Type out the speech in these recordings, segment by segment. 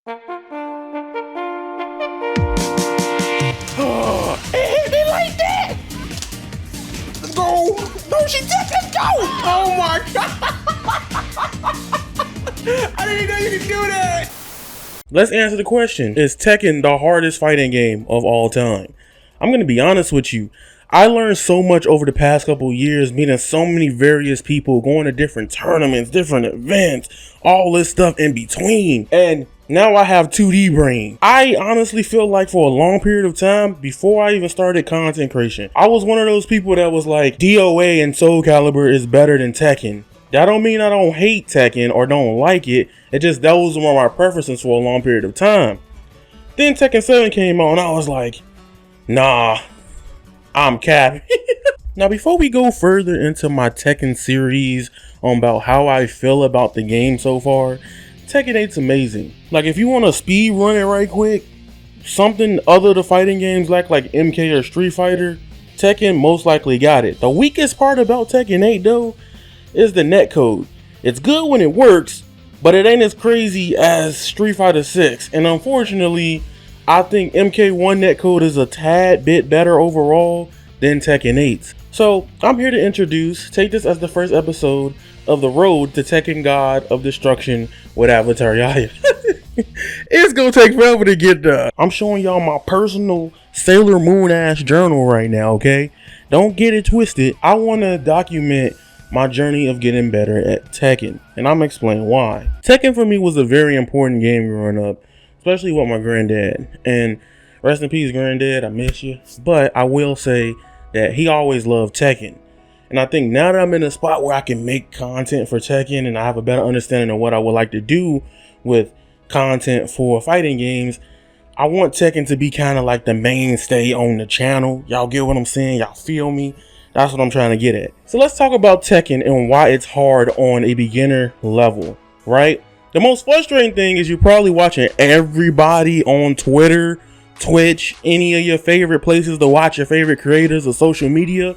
It hit me like that! Let's go! No, she did! Let's go! Oh my god! I didn't know you could do that! Let's answer the question. Is Tekken the hardest fighting game of all time? I'm gonna be honest with you. I learned so much over the past couple years, meeting so many various people, going to different tournaments, different events, all this stuff in between. And now I have 2D brain. I honestly feel like for a long period of time, before I even started content creation, I was one of those people that was like, DOA and Soul Calibur is better than Tekken. That don't mean I don't hate Tekken or don't like it. It just those were my preferences for a long period of time. Then Tekken 7 came out and I was like, nah, I'm capping. Now before we go further into my Tekken series on about how I feel about the game so far, Tekken 8's amazing. Like if you want to speed run it right quick, something other the fighting games like MK or Street Fighter, Tekken most likely got it. The weakest part about Tekken 8 though is the netcode. It's good when it works, but it ain't as crazy as Street Fighter 6. And unfortunately, I think MK1 netcode is a tad bit better overall than Tekken 8's. So I'm here to take this as the first episode of the road to Tekken God of Destruction with Avataryaya. It's gonna take forever to get done. I'm showing y'all my personal Sailor Moon ass journal right now, okay? Don't get it twisted. I wanna document my journey of getting better at Tekken, and I'm gonna explain why. Tekken for me was a very important game growing up, especially with my granddad. And rest in peace, granddad, I miss you. But I will say that he always loved Tekken. And I think now that I'm in a spot where I can make content for Tekken and I have a better understanding of what I would like to do with content for fighting games, I want Tekken to be kind of like the mainstay on the channel. Y'all get what I'm saying? Y'all feel me? That's what I'm trying to get at. So let's talk about Tekken and why it's hard on a beginner level, right? The most frustrating thing is you're probably watching everybody on Twitter, Twitch, any of your favorite places to watch your favorite creators or social media.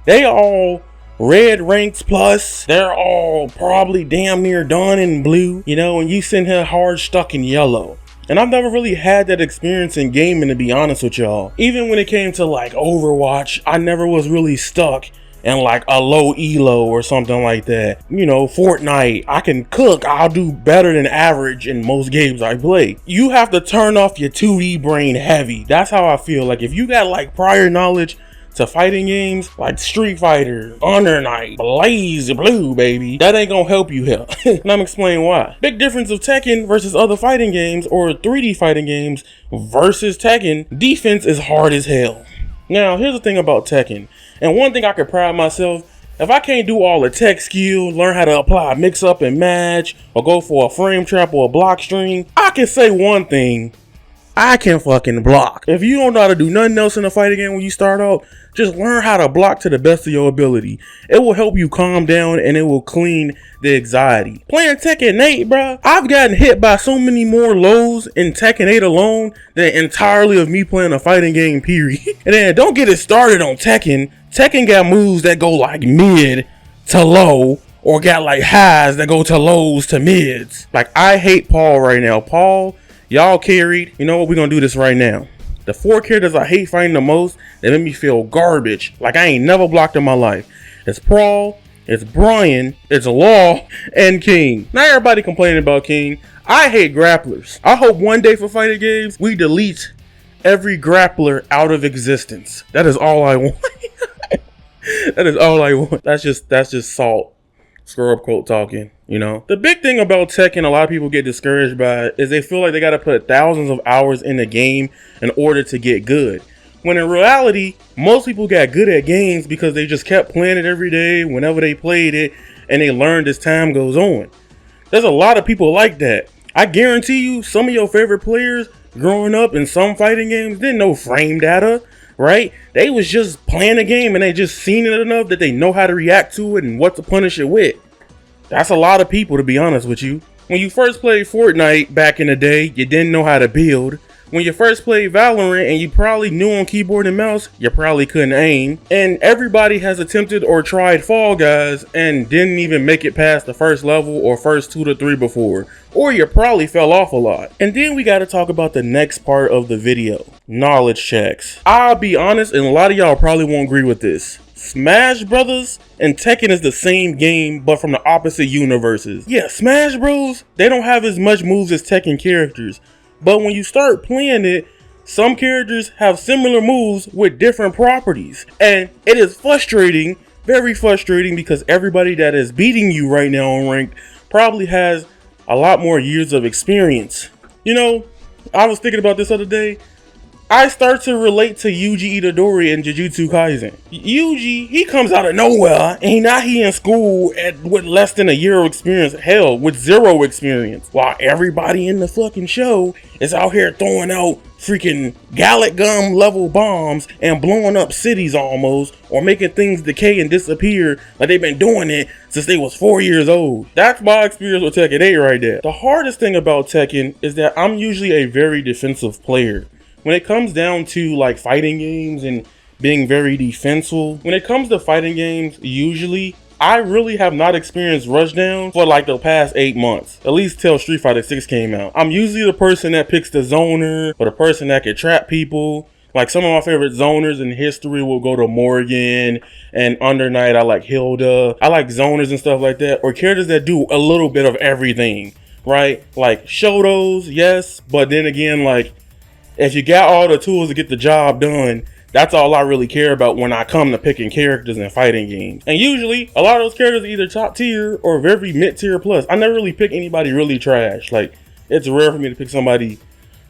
They all red ranks plus. They're all probably damn near done in blue, you know, and you sitting here hard stuck in yellow. And I've never really had that experience in gaming, to be honest with y'all. Even when it came to like Overwatch, I never was really stuck in like a low elo or something like that. You know, Fortnite, I can cook. I'll do better than average in most games I play. You have to turn off your 2D brain heavy. That's how I feel. Like if you got like prior knowledge to fighting games like Street Fighter, Under Night, Blaze Blue, baby, that ain't gonna help you here. And I'm explaining why. Big difference of Tekken versus other fighting games or 3D fighting games versus Tekken, defense is hard as hell. Now, here's the thing about Tekken, and one thing I can pride myself, if I can't do all the tech skill, learn how to apply mix up and match, or go for a frame trap or a block string, I can say one thing, I can fucking block. If you don't know how to do nothing else in a fighting game when you start out, just learn how to block to the best of your ability. It will help you calm down and it will clean the anxiety. Playing Tekken 8, bro, I've gotten hit by so many more lows in Tekken 8 alone than entirely of me playing a fighting game, period. And then don't get it started on Tekken. Tekken got moves that go like mid to low, or got like highs that go to lows to mids. Like I hate Paul right now. Paul, y'all carried. You know what? We're gonna do this right now. The 4 characters I hate fighting the most, they make me feel garbage. Like I ain't never blocked in my life. It's Paul, it's Brian, it's Law, and King. Not everybody complaining about King. I hate grapplers. I hope one day for fighting games, we delete every grappler out of existence. That is all I want. That is all I want. That's just salt. Scrub quote talking, you know. The big thing about Tekken a lot of people get discouraged by is they feel like they got to put thousands of hours in the game in order to get good. When in reality, most people got good at games because they just kept playing it every day whenever they played it, and they learned as time goes on. There's a lot of people like that. I guarantee you some of your favorite players growing up in some fighting games didn't know frame data, right? They was just playing a game and they just seen it enough that they know how to react to it and what to punish it with. That's a lot of people, to be honest with you. When you first played Fortnite back in the day, you didn't know how to build. When you first played Valorant and you probably knew on keyboard and mouse, you probably couldn't aim. And everybody has attempted or tried Fall Guys and didn't even make it past the first level or first 2 to 3 before. Or you probably fell off a lot. And then we gotta talk about the next part of the video. Knowledge checks. I'll be honest, and a lot of y'all probably won't agree with this. Smash Brothers and Tekken is the same game, but from the opposite universes. Yeah, Smash Bros, they don't have as much moves as Tekken characters. But when you start playing it, some characters have similar moves with different properties. And it is frustrating, very frustrating, because everybody that is beating you right now on ranked probably has a lot more years of experience. You know, I was thinking about this other day. I start to relate to Yuji Itadori in Jujutsu Kaisen. Yuji, he comes out of nowhere, and now he in school with less than a year of experience, hell, with 0 experience. While everybody in the fucking show is out here throwing out freaking Gallic Gum level bombs and blowing up cities almost, or making things decay and disappear like they've been doing it since they was 4 years old. That's my experience with Tekken 8 right there. The hardest thing about Tekken is that I'm usually a very defensive player. When it comes down to like fighting games and being very defensive, when it comes to fighting games, usually I really have not experienced rushdown for like the past 8 months, at least till Street Fighter 6 came out. I'm usually the person that picks the zoner or the person that can trap people. Like some of my favorite zoners in history will go to Morgan, and Under Night I like Hilda. I like zoners and stuff like that, or characters that do a little bit of everything, right? Like Shotos, yes, but then again, like, if you got all the tools to get the job done, that's all I really care about when I come to picking characters in fighting games. And usually, a lot of those characters are either top tier or very mid tier plus. I never really pick anybody really trash. Like, it's rare for me to pick somebody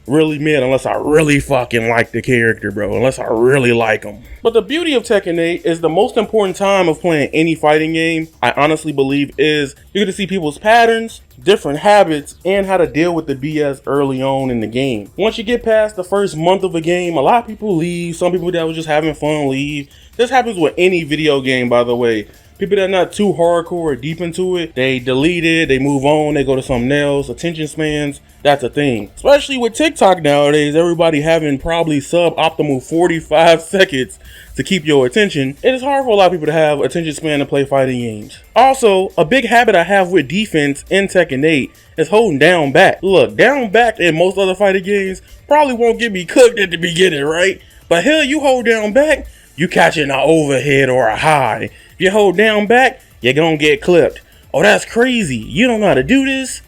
really mid unless I really fucking like the character, bro. Unless I really like them. But the beauty of Tekken 8 is the most important time of playing any fighting game, I honestly believe, is you get to see people's patterns, different habits, and how to deal with the BS early on in the game. Once you get past the first month of a game, a lot of people leave. Some people that was just having fun leave. This happens with any video game, by the way. People that are not too hardcore or deep into it, they delete it, they move on, they go to something else. Attention spans, that's a thing. Especially with TikTok nowadays, everybody having probably suboptimal 45 seconds to keep your attention. It is hard for a lot of people to have attention span to play fighting games. Also, a big habit I have with defense in Tekken 8 is holding down back. Look, down back in most other fighting games probably won't get me cooked at the beginning, right? But hell, you hold down back, you catching an overhead or a high. If you hold down back, you're gonna get clipped. Oh, that's crazy. You don't know how to do this?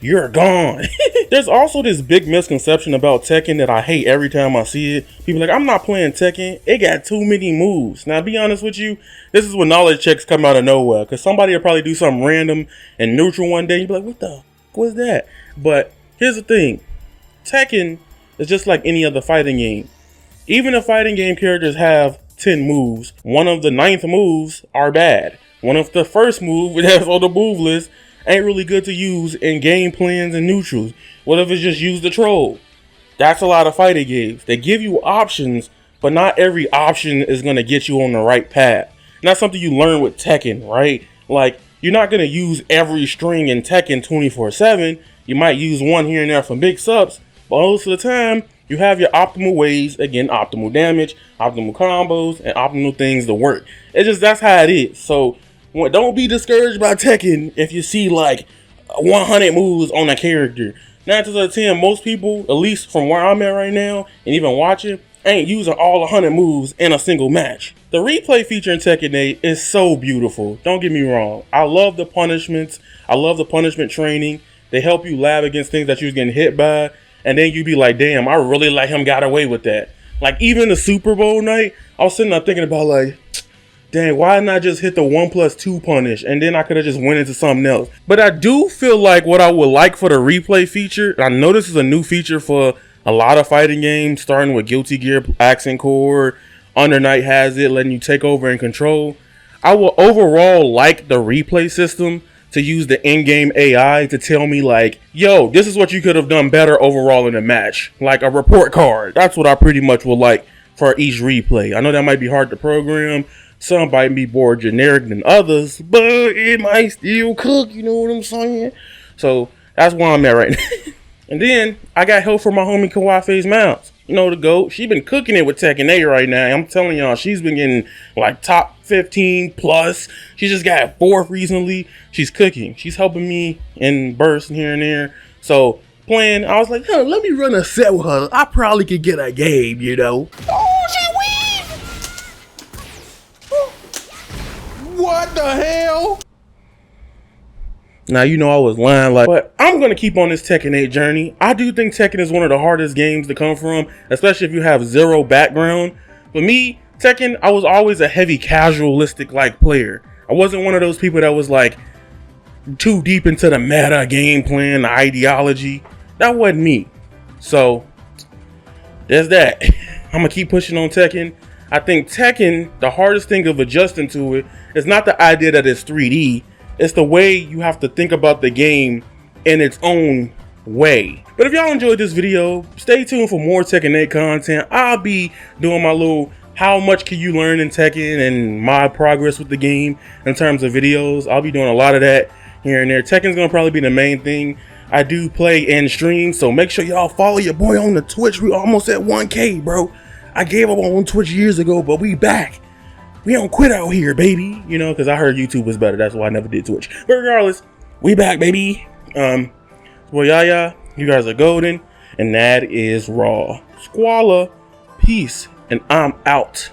You're gone. There's also this big misconception about Tekken that I hate every time I see it. People are like, I'm not playing Tekken. It got too many moves. Now, to be honest with you, this is when knowledge checks come out of nowhere. Because somebody will probably do something random and neutral one day. You'll be like, what the fuck was that? But here's the thing. Tekken is just like any other fighting game. Even if fighting game characters have 10 moves, one of the 9th moves are bad. One of the first move that's on the move list ain't really good to use in game plans and neutrals. What if it's just use the troll? That's a lot of fighting games. They give you options, but not every option is going to get you on the right path. And that's something you learn with Tekken, right? Like, you're not going to use every string in Tekken 24/7. You might use one here and there for big subs, but most of the time, you have your optimal ways, again, optimal damage, optimal combos, and optimal things to work. It's just, that's how it is. So, don't be discouraged by Tekken if you see like 100 moves on a character. 9 times out of 10, most people, at least from where I'm at right now, and even watching, ain't using all 100 moves in a single match. The replay feature in Tekken 8 is so beautiful. Don't get me wrong. I love the punishments. I love the punishment training. They help you lab against things that you was getting hit by. And then you be like, damn, I really let him got away with that. Like, even the Super Bowl night, I was sitting there thinking about like, dang, why not just hit the 1+2 punish? And then I could have just went into something else. But I do feel like what I would like for the replay feature, I know this is a new feature for a lot of fighting games, starting with Guilty Gear, Accent Core, Under Night has it, letting you take over and control. I will overall like the replay system to use the in-game AI to tell me like, yo, this is what you could have done better overall in the match. Like a report card. That's what I pretty much would like for each replay. I know that might be hard to program. Some might be more generic than others, but it might still cook, you know what I'm saying? So that's where I'm at right now. And then I got help from my homie Kawafi's Mounts. You know, the GOAT. She been cooking it with Tekken A right now. I'm telling y'all, she's been getting like top 15 plus. She just got 4th recently. She's cooking. She's helping me in bursts here and there. So playing, I was like, huh, let me run a set with her. I probably could get a game, you know. Oh, she weaved! What the hell? Now, you know I was lying, but I'm going to keep on this Tekken 8 journey. I do think Tekken is one of the hardest games to come from, especially if you have zero background. For me, Tekken, I was always a heavy casualistic like player. I wasn't one of those people that was like too deep into the meta game plan, the ideology. That wasn't me. So there's that. I'm going to keep pushing on Tekken. I think Tekken, the hardest thing of adjusting to it is not the idea that it's 3D. It's the way you have to think about the game in its own way. But if y'all enjoyed this video, stay tuned for more Tekken 8 content. I'll be doing my little how much can you learn in Tekken and my progress with the game in terms of videos. I'll be doing a lot of that here and there. Tekken's gonna probably be the main thing I do play and stream, so make sure y'all follow your boy on the Twitch. We almost at 1K, bro. I gave up on Twitch years ago, but we back. We don't quit out here, baby. You know, because I heard YouTube was better. That's why I never did Twitch. But regardless, we back, baby. Well, Yaya, you guys are golden, and that is raw. Squalla, peace, and I'm out.